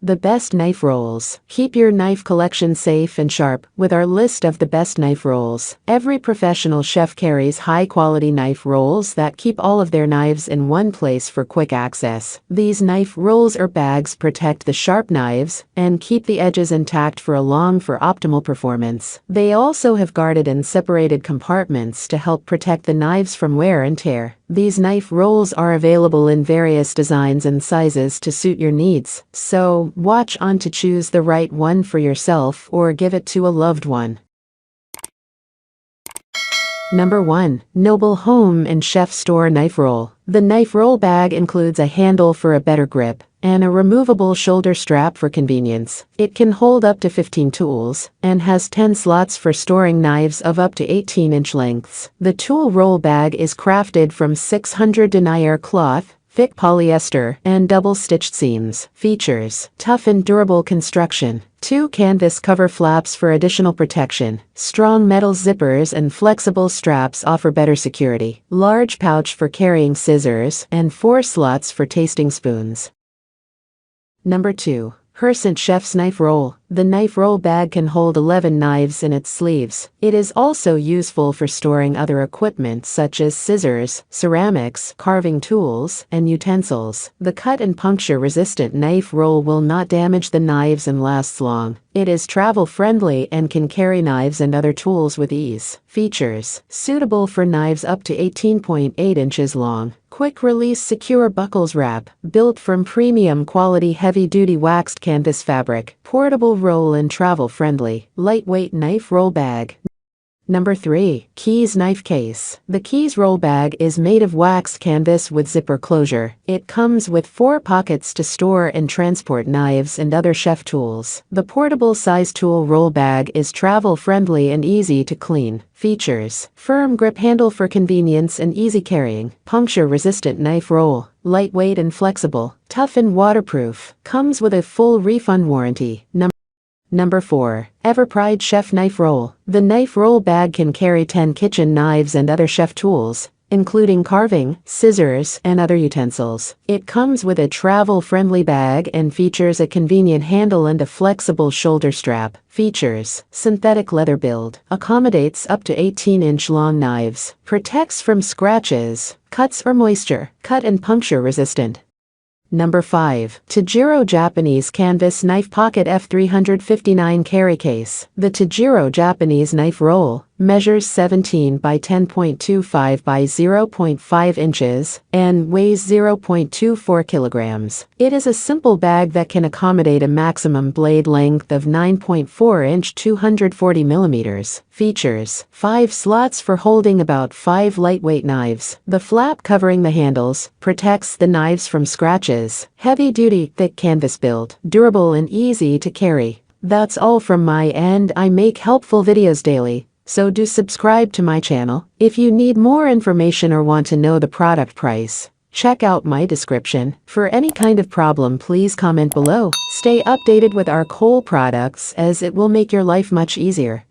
The best knife rolls. Keep your knife collection safe and sharp with our list of the best knife rolls. Every professional chef carries high-quality knife rolls that keep all of their knives in one place for quick access. These knife rolls or bags protect the sharp knives and keep the edges intact for optimal performance. They also have guarded and separated compartments to help protect the knives from wear and tear. These knife rolls are available in various designs and sizes to suit your needs, so watch on to choose the right one for yourself or give it to a loved one. Number 1. Noble Home and Chef Store Knife Roll. The knife roll bag includes a handle for a better grip and a removable shoulder strap for convenience. It can hold up to 15 tools and has 10 slots for storing knives of up to 18-inch lengths. The tool roll bag is crafted from 600 denier cloth, thick polyester, and double-stitched seams. Features: tough and durable construction, 2 canvas cover flaps for additional protection, strong metal zippers and flexible straps offer better security, large pouch for carrying scissors, and 4 slots for tasting spoons. Number 2. Hersent Chef's Knife Roll. The knife roll bag can hold 11 knives in its sleeves. It is also useful for storing other equipment such as scissors, ceramics, carving tools, and utensils. The cut and puncture-resistant knife roll will not damage the knives and lasts long. It is travel-friendly and can carry knives and other tools with ease. Features: suitable for knives up to 18.8 inches long. Quick-release secure buckles wrap, built from premium quality heavy-duty waxed canvas fabric. Portable roll and travel-friendly, lightweight knife roll bag. Number 3. Qees Knife Case. The Qees roll bag is made of waxed canvas with zipper closure. It comes with 4 pockets to store and transport knives and other chef tools. The portable size tool roll bag is travel-friendly and easy to clean. Features: firm grip handle for convenience and easy carrying, puncture-resistant knife roll, lightweight and flexible, tough and waterproof, comes with a full refund warranty. Number 4. Everpride Chef Knife Roll. The knife roll bag can carry 10 kitchen knives and other chef tools, including carving, scissors, and other utensils. It comes with a travel-friendly bag and features a convenient handle and a flexible shoulder strap. Features: synthetic leather build, accommodates up to 18-inch long knives, protects from scratches, cuts or moisture, cut and puncture resistant. Number 5. Tojiro Japanese Canvas Knife Pocket F359 Carry Case. The Tojiro Japanese Knife Roll measures 17 by 10.25 by 0.5 inches and weighs 0.24 kilograms. It is a simple bag that can accommodate a maximum blade length of 9.4 inch 240 millimeters. Features: 5 slots for holding about 5 lightweight knives. The flap covering the handles protects the knives from scratches. Heavy-duty, thick canvas build, durable and easy to carry. That's all from my end. I make helpful videos daily, so do subscribe to my channel. If you need more information or want to know the product price, check out my description. For any kind of problem, please comment below. Stay updated with our Qees products as it will make your life much easier.